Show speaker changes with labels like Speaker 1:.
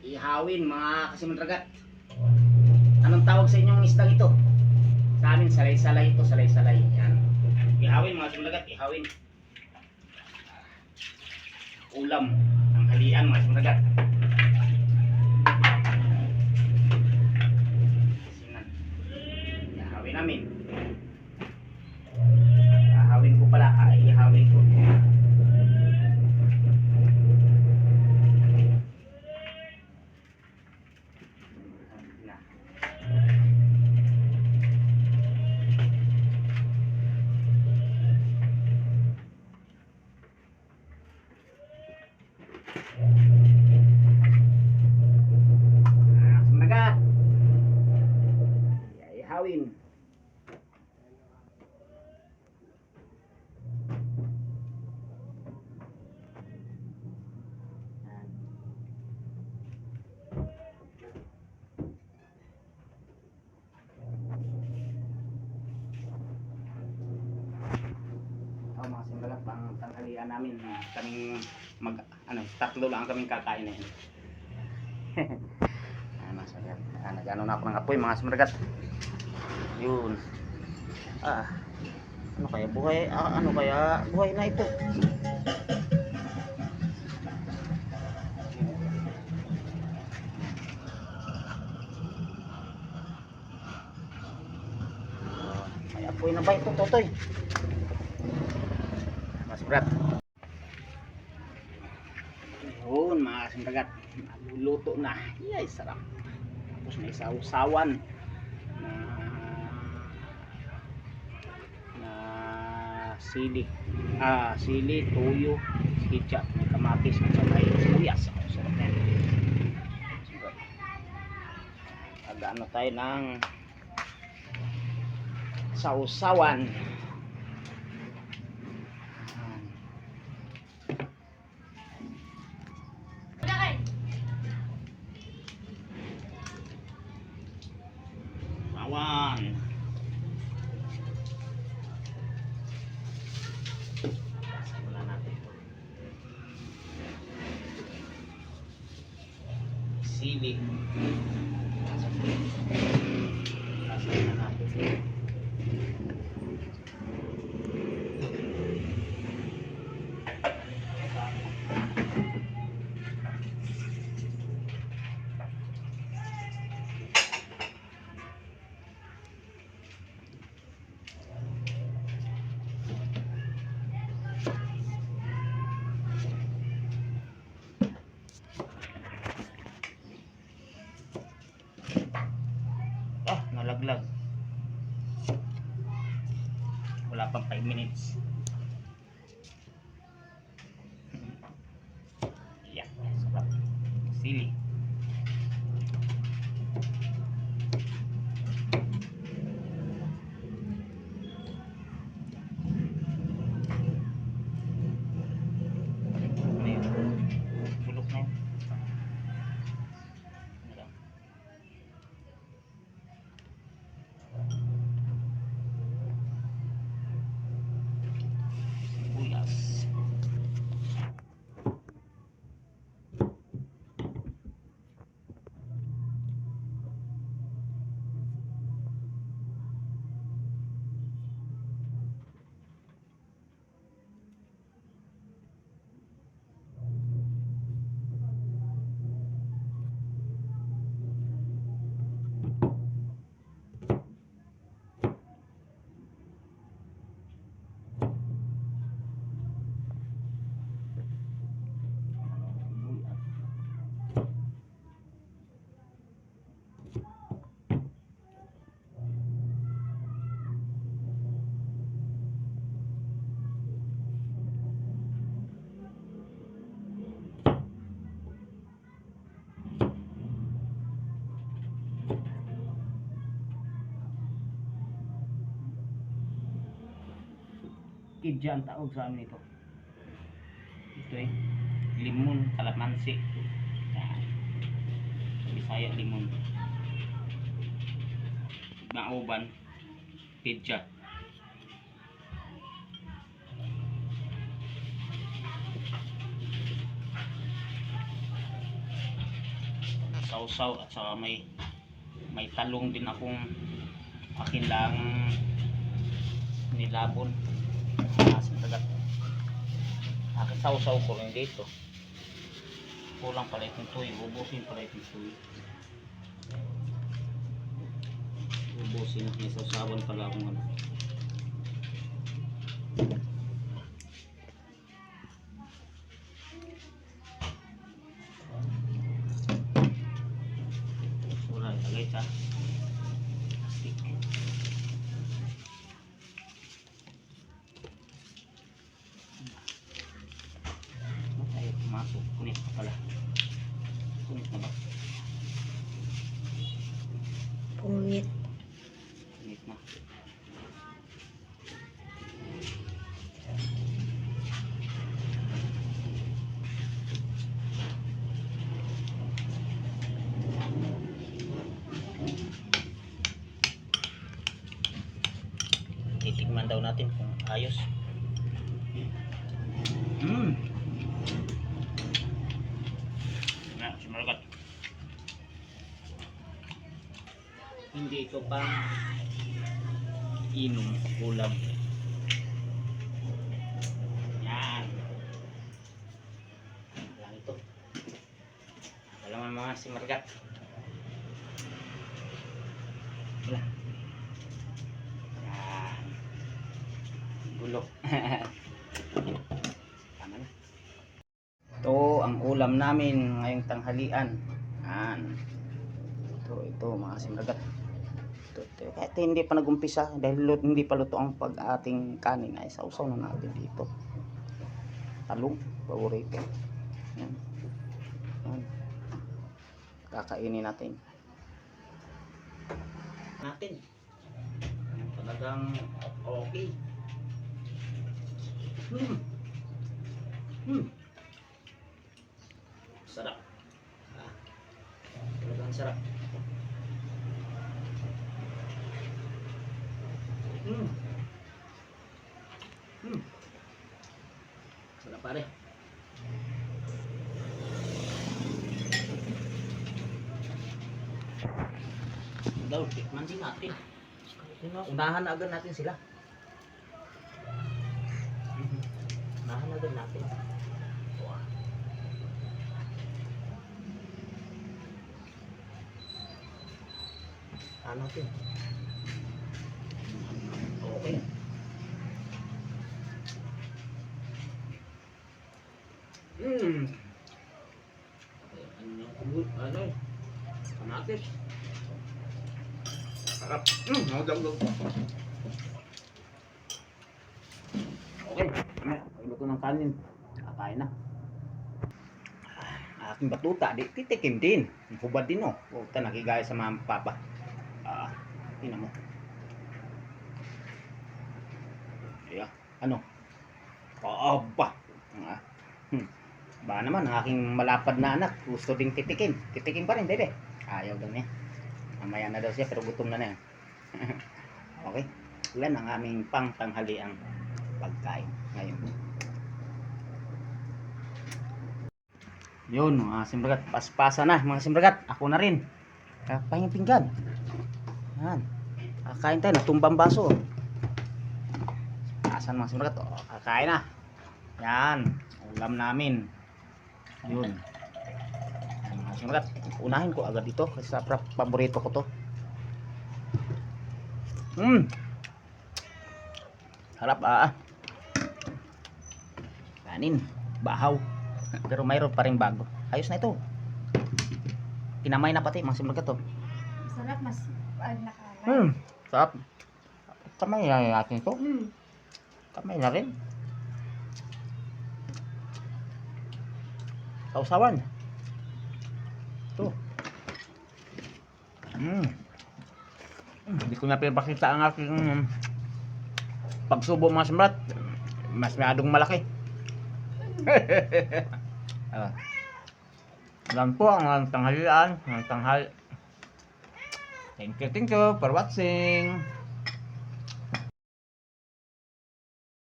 Speaker 1: ihawin mga kasimandragat. Anong tawag sa inyong isdang ito? Sa amin salay-salay ito, salay-salay. Yan. Ihawin mga kasimandragat, ihawin. Ulam, ang halian mga kasimandragat. Ihawin namin. Ihawin ko pala, ihawin ko. Semangat. Ya, ihawin. Mga simbalat pang tanghalian namin, kaming tatlo lang kaming kakain na yun. Mga simbalat, nag-ano na ako ng apoy mga simbalat. Yun. Ano kaya buhay na ito. May apoy na ba ito, Totoy? Brad. Yun mga kasimbagat, naluluto na. Yay, sarap. Tapos may sausawan na sili, sili, tuyo, ketchup, may kamatis at may sibuyas. Sarap na yan. Ano tayo ng sausawan. Awan. Wala natin. Sili. Lasahin na natin. Nalaglag. Wala pang 5 minutes. Yeah, sarap. Sili. Bulok na yun. Kidja ang tawag sa amin ito. Ito limon, kalamansi. Bisaya limon. Mauban, kidja. sausaw at saka may talong din akong akin lang nilabon. Asin tagat. Akin sausaw ko rin dito. Kulang pala itong tuyo. Ubusin pala itong tuyo. Ubusin at may sausawan pala akong ano. Alright, lagay sa plastic. Ay, pumasok. Kunit pa pala. Kunit na ba?
Speaker 2: Punit.
Speaker 1: Kunit na. Titigman daw natin kung ayos. Na, sumalagat. Hindi ito pang inom ulam. Yan. Lang ito. Wala man mga simargat. Wala. Yan. Gulo. Tama na. Ito ang ulam namin ngayong tanghalian. Yan. Ito mga simargat. Kahit hindi pa nagumpisa dahil hindi pa luto ang pag-ating kanin ay sausaw na natin dito. Talong, paborito. Yan. Yan. Kakainin natin. Talagang okay. Sarap. Talagang sarap. Sarap pare. Daw, tikman din natin. Unahan agad natin sila. Unahan agad natin. Wow. Ano natin? Okay. Ano? Kamatis. Sarap. Magdagdag. Okay. Luto ng kanin. Kakain na. Aking batuta. Titikim din. Hubad din oh. Huwag nakigaya sa mga papa. Tingnan mo. Yeah. Ano? Aba. Ba naman ang aking malapad na anak gusto ding titikim. Titikim pa rin, bebe. Ayaw daw niya. Mamaya na daw siya pero gutom na yan. Okay. Yan ang aming pangtanghaliang pagkain ngayon. Yun mga simbragat. Paspasa na mga simbragat. Ako na rin. Pahingin pinggan. Yan. Kakain tayo. Natumbang baso. Asan mga simbragat? Kakain na. Yan. Ulam namin. Yun. Mga simbragat. Unahin ko agad ito kasi sa paborito ko to. Harap kanin. Bahaw. Pero mayroon pa rin bago. Ayos na ito. Kinamay na pati mga simbragat to.
Speaker 2: Sarap mas nakalay.
Speaker 1: Sarap. Kamay na natin ito. Kamay na rin. Sausawan. Ito. Hindi ko na pinapakita ang aking pagsubo mga simrat. Mas maadong malaki. Yan po ang tanghalian. Thank you for watching.